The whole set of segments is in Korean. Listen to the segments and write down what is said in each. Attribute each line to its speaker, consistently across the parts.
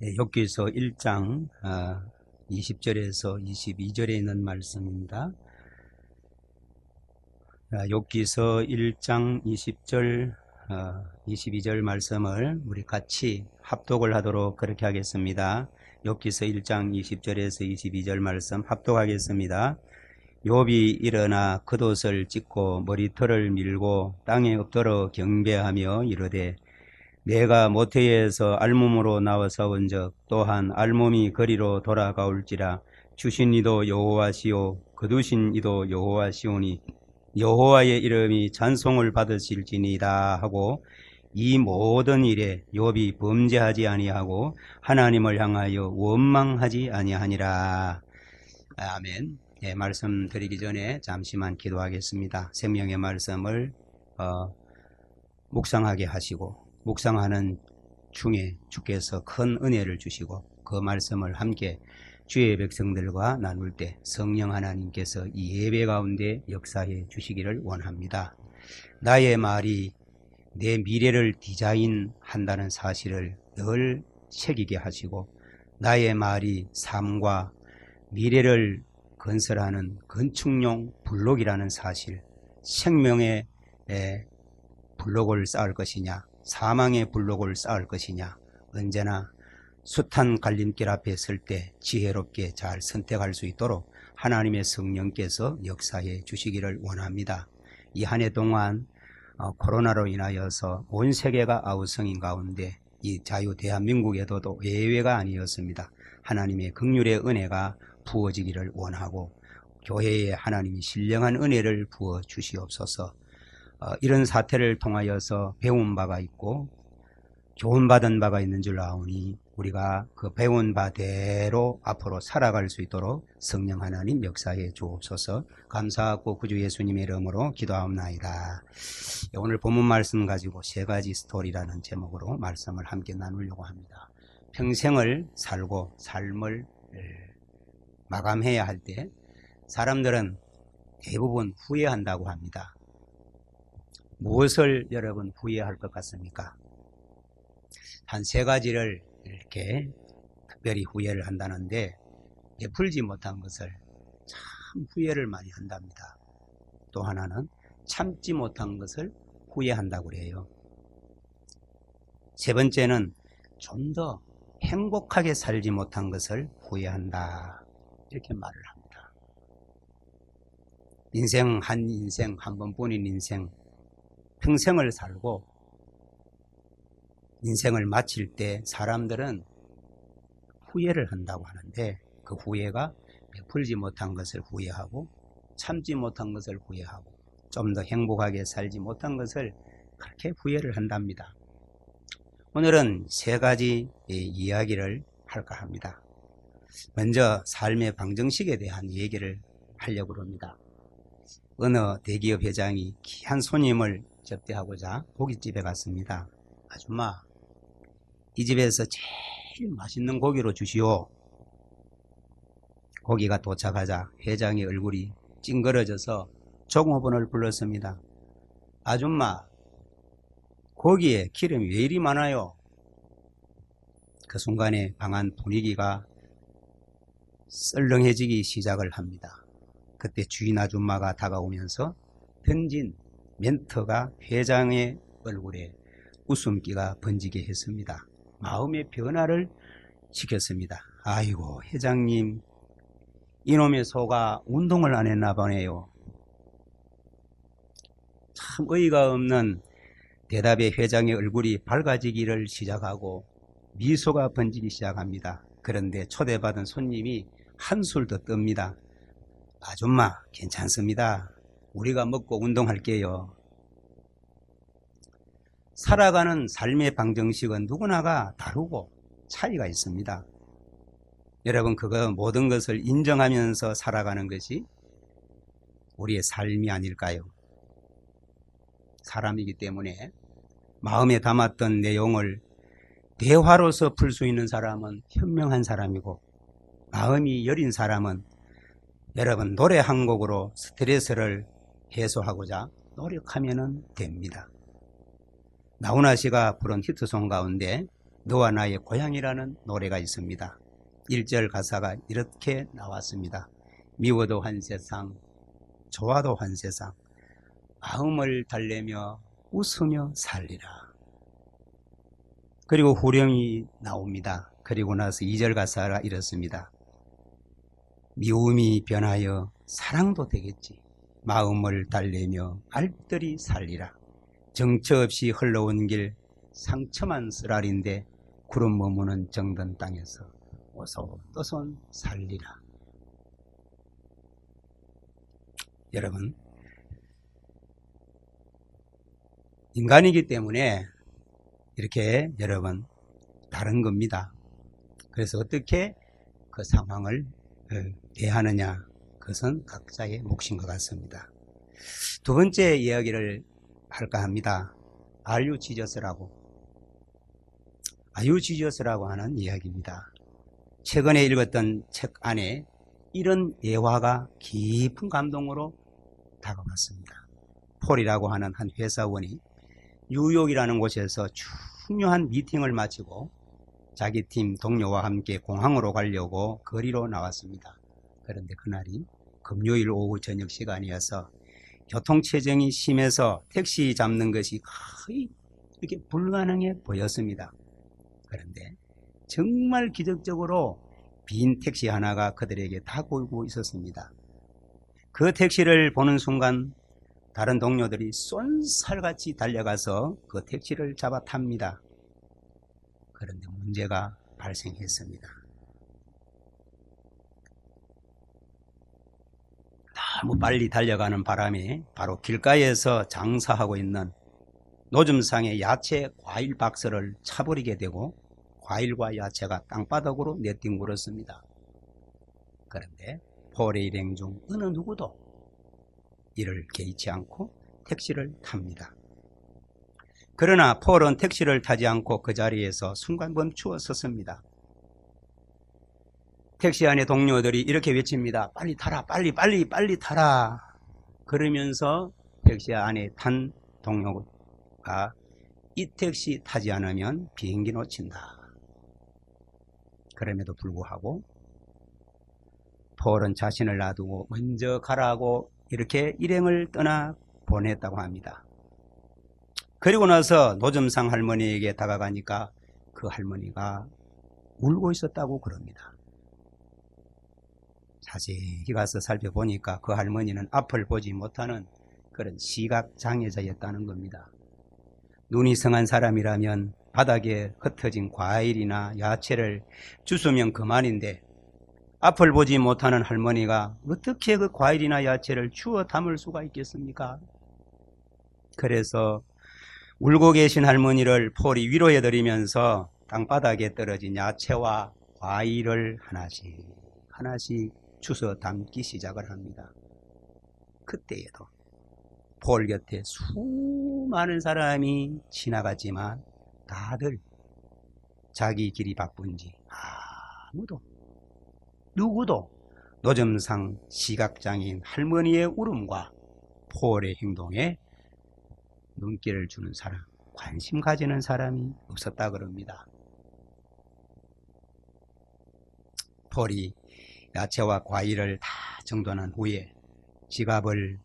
Speaker 1: 욥기서 1장 20절에서 22절에 있는 말씀입니다. 욥기서 1장 20절 22절 말씀을 우리 같이 합독을 하도록 그렇게 하겠습니다. 욥기서 1장 20절에서 22절 말씀 합독하겠습니다. 욥이 일어나 겉옷을 찢고 머리털을 밀고 땅에 엎드러 경배하며 이르되 내가 모태에서 알몸으로 나와서 온 적 또한 알몸이 거리로 돌아가올지라 주신 이도 여호와시오 거두신 이도 여호와시오니 여호와의 이름이 찬송을 받으실지니이다 하고 이 모든 일에 욥이 범죄하지 아니하고 하나님을 향하여 원망하지 아니하니라. 아멘. 말씀드리기 전에 잠시만 기도하겠습니다. 생명의 말씀을 묵상하게 하시고 묵상하는 중에 주께서 큰 은혜를 주시고 그 말씀을 함께 주의 백성들과 나눌 때 성령 하나님께서 이 예배 가운데 역사해 주시기를 원합니다. 나의 말이 내 미래를 디자인한다는 사실을 늘 새기게 하시고 나의 말이 삶과 미래를 건설하는 건축용 블록이라는 사실, 생명의 블록을 쌓을 것이냐 사망의 블록을 쌓을 것이냐 언제나 숱한 갈림길 앞에 설 때 지혜롭게 잘 선택할 수 있도록 하나님의 성령께서 역사해 주시기를 원합니다. 이 한 해 동안 코로나로 인하여서 온 세계가 아우성인 가운데 이 자유 대한민국에도 예외가 아니었습니다. 하나님의 긍휼의 은혜가 부어지기를 원하고 교회에 하나님이 신령한 은혜를 부어 주시옵소서. 이런 사태를 통하여서 배운 바가 있고 교훈받은 바가 있는 줄 아오니 우리가 그 배운 바대로 앞으로 살아갈 수 있도록 성령 하나님 역사해 주옵소서. 감사하고 구주 예수님의 이름으로 기도하옵나이다. 오늘 본문 말씀 가지고 세 가지 스토리라는 제목으로 말씀을 함께 나누려고 합니다. 평생을 살고 삶을 마감해야 할 때 사람들은 대부분 후회한다고 합니다. 무엇을 여러분 후회할 것 같습니까? 한 세 가지를 이렇게 특별히 후회를 한다는데 베풀지 못한 것을 참 후회를 많이 한답니다. 또 하나는 참지 못한 것을 후회한다고 그래요. 세 번째는 좀 더 행복하게 살지 못한 것을 후회한다. 이렇게 말을 합니다. 인생 한 번뿐인 인생 평생을 살고 인생을 마칠 때 사람들은 후회를 한다고 하는데 그 후회가 베풀지 못한 것을 후회하고 참지 못한 것을 후회하고 좀 더 행복하게 살지 못한 것을 그렇게 후회를 한답니다. 오늘은 세 가지 이야기를 할까 합니다. 먼저 삶의 방정식에 대한 얘기를 하려고 합니다. 어느 대기업 회장이 귀한 손님을 접대하고자 고깃집에 갔습니다. 아줌마, 이 집에서 제일 맛있는 고기로 주시오. 고기가 도착하자 회장의 얼굴이 찡그러져서 종업원을 불렀습니다. 아줌마, 고기에 기름이 왜 이리 많아요? 그 순간에 방안 분위기가 썰렁해지기 시작을 합니다. 그때 주인 아줌마가 다가오면서 던진 멘트가 회장의 얼굴에 웃음기가 번지게 했습니다. 마음의 변화를 시켰습니다. 아이고 회장님, 이놈의 소가 운동을 안 했나 보네요. 참 어이가 없는 대답에 회장의 얼굴이 밝아지기를 시작하고 미소가 번지기 시작합니다. 그런데 초대받은 손님이 한술 더 뜹니다. 아줌마 괜찮습니다. 우리가 먹고 운동할게요. 살아가는 삶의 방정식은 누구나가 다르고 차이가 있습니다. 여러분 그거 모든 것을 인정하면서 살아가는 것이 우리의 삶이 아닐까요? 사람이기 때문에 마음에 담았던 내용을 대화로서 풀 수 있는 사람은 현명한 사람이고 마음이 여린 사람은 여러분 노래 한 곡으로 스트레스를 해소하고자 노력하면 됩니다. 나훈아 씨가 부른 히트송 가운데 너와 나의 고향이라는 노래가 있습니다. 1절 가사가 이렇게 나왔습니다. 미워도 한 세상, 좋아도 한 세상, 마음을 달래며 웃으며 살리라. 그리고 후렴이 나옵니다. 그리고 나서 2절 가사가 이렇습니다. 미움이 변하여 사랑도 되겠지. 마음을 달래며 알뜰히 살리라. 정처 없이 흘러온 길 상처만 쓰라린데 구름 머무는 정든 땅에서 오손도손 살리라. 여러분, 인간이기 때문에 이렇게 여러분 다른 겁니다. 그래서 어떻게 그 상황을 대하느냐, 그것은 각자의 몫인 것 같습니다. 두 번째 이야기를 할까 합니다. Are you Jesus라고 하는 이야기입니다. 최근에 읽었던 책 안에 이런 예화가 깊은 감동으로 다가왔습니다. 폴이라고 하는 한 회사원이 뉴욕이라는 곳에서 중요한 미팅을 마치고 자기 팀 동료와 함께 공항으로 가려고 거리로 나왔습니다. 그런데 그날이 금요일 오후 저녁 시간이어서 교통체증이 심해서 택시 잡는 것이 거의 이렇게 불가능해 보였습니다. 그런데 정말 기적적으로 빈 택시 하나가 그들에게 다가오고 있었습니다. 그 택시를 보는 순간 다른 동료들이 쏜살같이 달려가서 그 택시를 잡아 탑니다. 그런데 문제가 발생했습니다. 너무 빨리 달려가는 바람에 바로 길가에서 장사하고 있는 노점상의 야채 과일 박스를 차버리게 되고 과일과 야채가 땅바닥으로 내뒹굴었습니다. 그런데 폴의 일행 중 어느 누구도 이를 개의치 않고 택시를 탑니다. 그러나 폴은 택시를 타지 않고 그 자리에서 순간 멈추어 섰습니다. 택시 안의 동료들이 이렇게 외칩니다. 빨리 타라, 빨리 타라. 그러면서 택시 안에 탄 동료가 이 택시 타지 않으면 비행기 놓친다. 그럼에도 불구하고 폴은 자신을 놔두고 먼저 가라고 이렇게 일행을 떠나 보냈다고 합니다. 그리고 나서 노점상 할머니에게 다가가니까 그 할머니가 울고 있었다고 그럽니다. 자세히 가서 살펴보니까 그 할머니는 앞을 보지 못하는 그런 시각장애자였다는 겁니다. 눈이 성한 사람이라면 바닥에 흩어진 과일이나 야채를 주우면 그만인데 앞을 보지 못하는 할머니가 어떻게 그 과일이나 야채를 주워 담을 수가 있겠습니까? 그래서 울고 계신 할머니를 폴이 위로해드리면서 땅바닥에 떨어진 야채와 과일을 하나씩 주워 담기 시작을 합니다. 그때에도 폴 곁에 수많은 사람이 지나갔지만 다들 자기 길이 바쁜지 누구도 노점상 시각장애인 할머니의 울음과 폴의 행동에 눈길을 주는 사람, 관심 가지는 사람이 없었다 그럽니다. 폴이 야채와 과일을 다 정돈한 후에 지갑을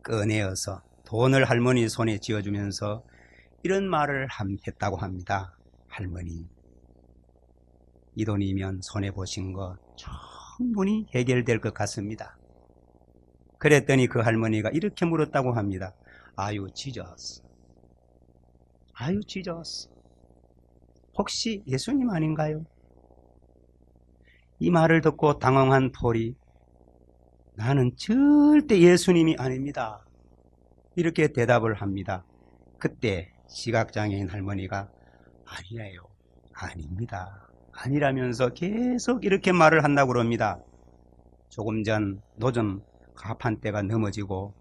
Speaker 1: 꺼내어서 돈을 할머니 손에 쥐어주면서 이런 말을 했다고 합니다. 할머니, 이 돈이면 손해보신 거 충분히 해결될 것 같습니다. 그랬더니 그 할머니가 이렇게 물었다고 합니다. Are you Jesus? Are you Jesus? 혹시 예수님 아닌가요? 이 말을 듣고 당황한 폴이 나는 절대 예수님이 아닙니다. 이렇게 대답을 합니다. 그때 시각장애인 할머니가 아니에요. 아닙니다. 아니라면서 계속 이렇게 말을 한다고 그럽니다. 조금 전 노점 가판대가 넘어지고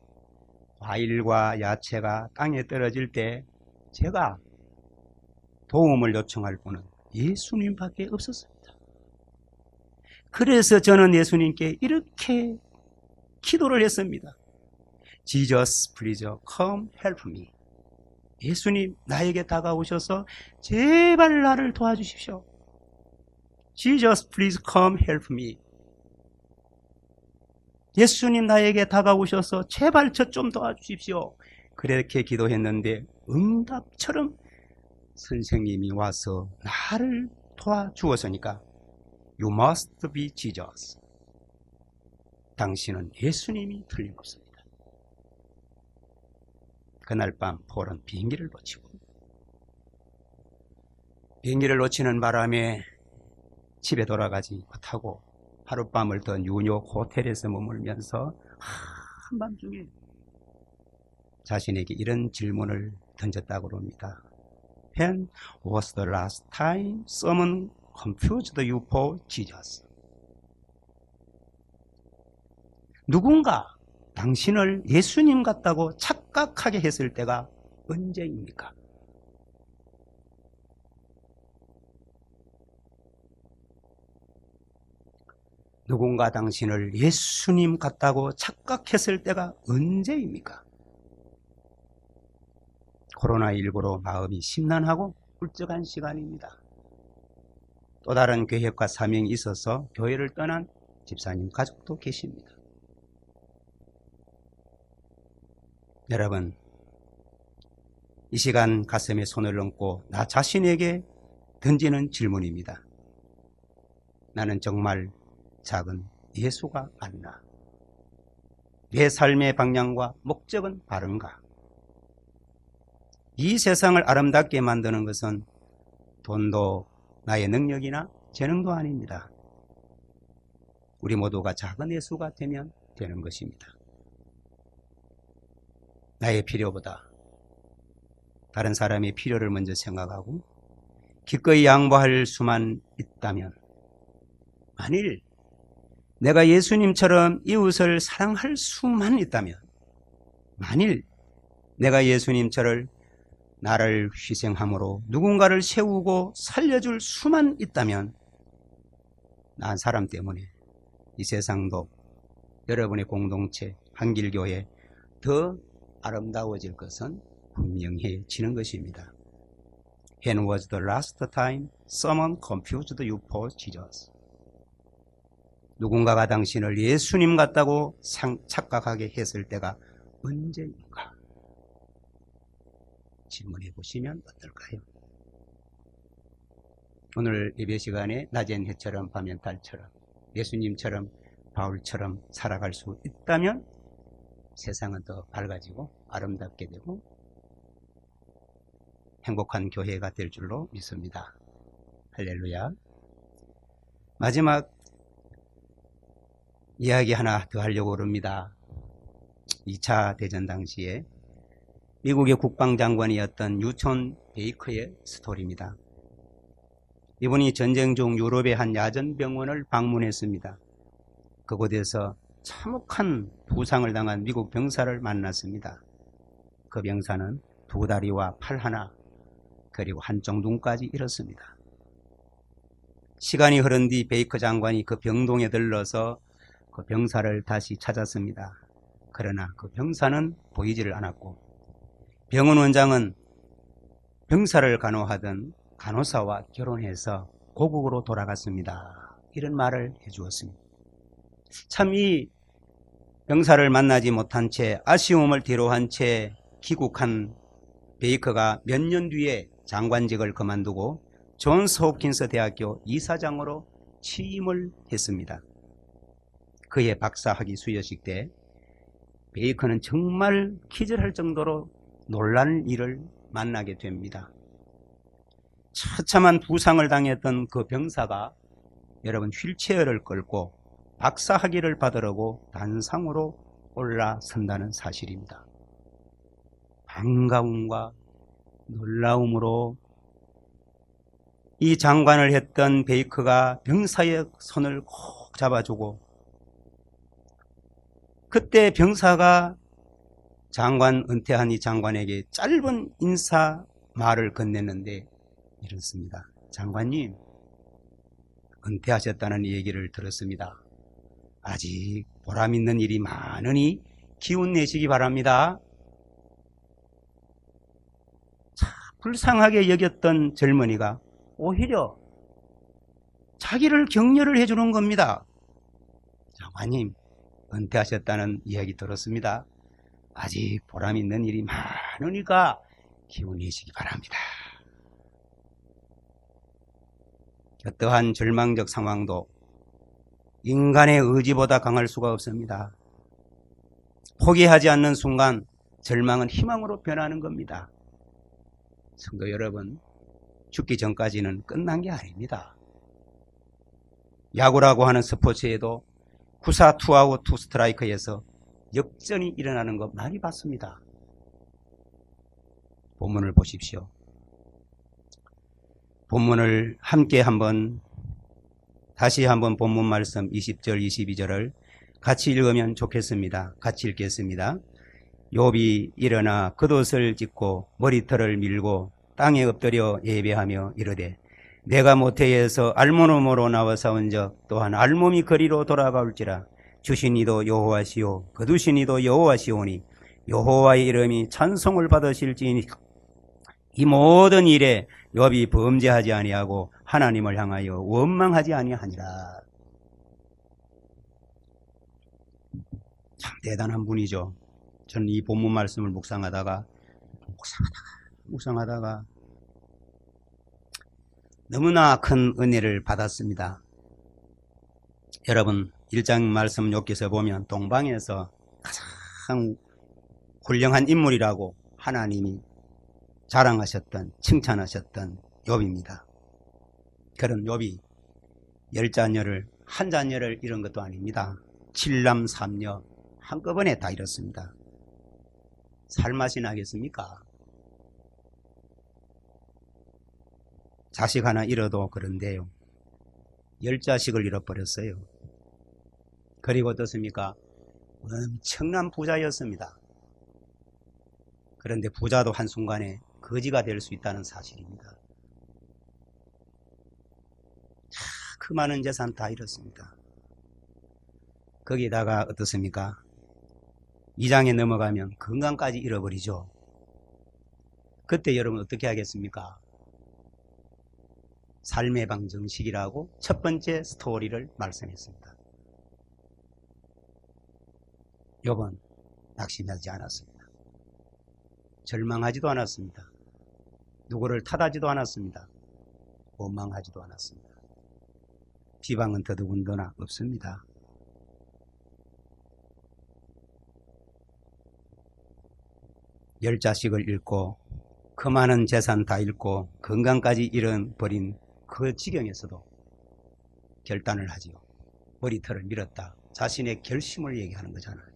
Speaker 1: 과일과 야채가 땅에 떨어질 때 제가 도움을 요청할 분은 예수님밖에 없었습니다. 그래서 저는 예수님께 이렇게 기도를 했습니다. Jesus, please come help me. 예수님 나에게 다가오셔서 제발 나를 도와주십시오. Jesus, please come help me. 예수님 나에게 다가오셔서 제발 저 좀 도와주십시오. 그렇게 기도했는데 응답처럼 선생님이 와서 나를 도와주었으니까 You must be Jesus. 당신은 예수님이 틀림없습니다. 그날 밤 폴은 비행기를 놓치고 비행기를 놓치는 바람에 집에 돌아가지 못하고 하룻밤을 더 뉴욕 호텔에서 머물면서 한밤중에 자신에게 이런 질문을 던졌다고 합니다. When was the last time someone confused you for Jesus? 누군가 당신을 예수님 같다고 착각하게 했을 때가 언제입니까? 누군가 당신을 예수님 같다고 착각했을 때가 언제입니까? 코로나19로 마음이 심란하고 울적한 시간입니다. 또 다른 계획과 사명이 있어서 교회를 떠난 집사님 가족도 계십니다. 여러분, 이 시간 가슴에 손을 얹고 나 자신에게 던지는 질문입니다. 나는 정말 작은 예수가 맞나? 내 삶의 방향과 목적은 바른가? 이 세상을 아름답게 만드는 것은 돈도 나의 능력이나 재능도 아닙니다. 우리 모두가 작은 예수가 되면 되는 것입니다. 나의 필요보다 다른 사람의 필요를 먼저 생각하고 기꺼이 양보할 수만 있다면, 만일 내가 예수님처럼 이웃을 사랑할 수만 있다면, 만일 내가 예수님처럼 나를 희생함으로 누군가를 세우고 살려줄 수만 있다면, 난 사람 때문에 이 세상도 여러분의 공동체 한길교회 더 아름다워질 것은 분명해지는 것입니다. When was the last time someone confused you for Jesus? 누군가가 당신을 예수님 같다고 착각하게 했을 때가 언제입니까? 질문해 보시면 어떨까요? 오늘 예배 시간에 낮엔 해처럼 밤엔 달처럼 예수님처럼 바울처럼 살아갈 수 있다면 세상은 더 밝아지고 아름답게 되고 행복한 교회가 될 줄로 믿습니다. 할렐루야. 마지막 이야기 하나 더 하려고 합니다. 2차 대전 당시에 미국의 국방장관이었던 뉴턴 베이커의 스토리입니다. 이분이 전쟁 중 유럽의 한 야전병원을 방문했습니다. 그곳에서 참혹한 부상을 당한 미국 병사를 만났습니다. 그 병사는 두 다리와 팔 하나, 그리고 한쪽 눈까지 잃었습니다. 시간이 흐른 뒤 베이커 장관이 그 병동에 들러서 그 병사를 다시 찾았습니다. 그러나 그 병사는 보이지를 않았고, 병원 원장은 병사를 간호하던 간호사와 결혼해서 고국으로 돌아갔습니다. 이런 말을 해주었습니다. 참 이 병사를 만나지 못한 채 아쉬움을 뒤로한 채 귀국한 베이커가 몇 년 뒤에 장관직을 그만두고 존스 홉킨스 대학교 이사장으로 취임을 했습니다. 그의 박사학위 수여식 때 베이커는 정말 기절할 정도로 놀랄 일을 만나게 됩니다. 처참한 부상을 당했던 그 병사가 여러분 휠체어를 끌고 박사학위를 받으려고 단상으로 올라선다는 사실입니다. 반가움과 놀라움으로 이 장관을 했던 베이커가 병사의 손을 꼭 잡아주고, 그때 병사가 장관 은퇴한 이 장관에게 짧은 인사 말을 건넸는데 이렇습니다. 장관님, 은퇴하셨다는 얘기를 들었습니다. 아직 보람 있는 일이 많으니 기운 내시기 바랍니다. 불쌍하게 여겼던 젊은이가 오히려 자기를 격려를 해주는 겁니다. 장관님, 은퇴하셨다는 이야기 들었습니다. 아직 보람 있는 일이 많으니까 기운 내시기 바랍니다. 어떠한 절망적 상황도 인간의 의지보다 강할 수가 없습니다. 포기하지 않는 순간 절망은 희망으로 변하는 겁니다. 성도 여러분, 죽기 전까지는 끝난 게 아닙니다. 야구라고 하는 스포츠에도 9사 투아웃 투 스트라이크에서 역전이 일어나는 거 많이 봤습니다. 본문을 보십시오. 본문을 함께 다시 한번 본문 말씀 20절 22절을 같이 읽으면 좋겠습니다. 같이 읽겠습니다. 욥이 일어나 겉옷을 찢고 머리털을 밀고 땅에 엎드려 예배하며 이르되 내가 모태에서 알몸으로 나와 싸운적 또한 알몸이 거리로 돌아가올지라 주신 이도 여호와시오 거두신 이도 여호와시오니 여호와의 이름이 찬송을 받으실지니 이 모든 일에 욥이 범죄하지 아니하고 하나님을 향하여 원망하지 아니하니라. 참 대단한 분이죠. 저는 이 본문 말씀을 묵상하다가 너무나 큰 은혜를 받았습니다. 여러분 1장 말씀 욥기서 보면 동방에서 가장 훌륭한 인물이라고 하나님이 자랑하셨던 칭찬하셨던 욥입니다. 그런 욥이 10자녀를 한 자녀를 잃은 것도 아닙니다. 7남 3녀 한꺼번에 다 잃었습니다. 살맛이 나겠습니까? 자식 하나 잃어도 그런데요. 10자식을 잃어버렸어요. 그리고 어떻습니까? 엄청난 부자였습니다. 그런데 부자도 한순간에 거지가 될 수 있다는 사실입니다. 그 많은 재산 다 잃었습니다. 거기다가 어떻습니까? 2장에 넘어가면 건강까지 잃어버리죠. 그때 여러분 어떻게 하겠습니까? 삶의 방 정식이라고 첫 번째 스토리를 말씀했습니다. 욥은 낙심하지 않았습니다. 절망하지도 않았습니다. 누구를 탓하지도 않았습니다. 원망하지도 않았습니다. 비방은 더더군다나 없습니다. 열 자식을 잃고 그 많은 재산 다 잃고 건강까지 잃어버린 그 지경에서도 결단을 하지요. 머리털을 밀었다. 자신의 결심을 얘기하는 거잖아요.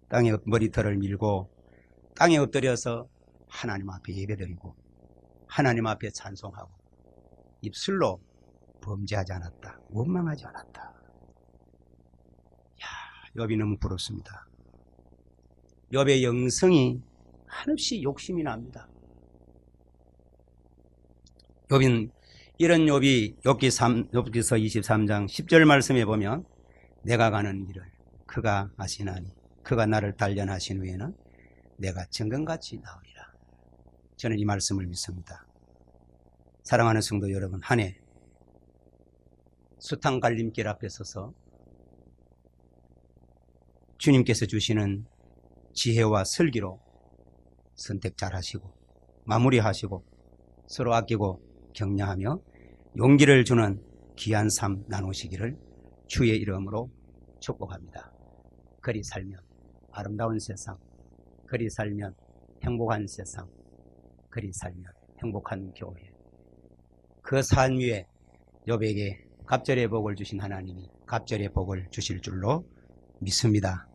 Speaker 1: 땅에 머리털을 밀고 땅에 엎드려서 하나님 앞에 예배드리고 하나님 앞에 찬송하고 입술로 범죄하지 않았다. 원망하지 않았다. 욥이 너무 부럽습니다. 욥의 영성이 한없이 욕심이 납니다. 이런 욥이 욥기서 23장 10절 말씀에 보면 내가 가는 길을 그가 아시나니 그가 나를 단련하신 후에는 내가 정금같이 나으리라. 저는 이 말씀을 믿습니다. 사랑하는 성도 여러분, 한 해 숱한 갈림길 앞에 서서 주님께서 주시는 지혜와 설기로 선택 잘 하시고 마무리하시고 서로 아끼고 격려하며 용기를 주는 귀한 삶 나누시기를 주의 이름으로 축복합니다. 그리 살면 아름다운 세상, 그리 살면 행복한 세상, 그리 살면 행복한 교회. 그 삶 위에 욥에게 갑절의 복을 주신 하나님이 갑절의 복을 주실 줄로 믿습니다.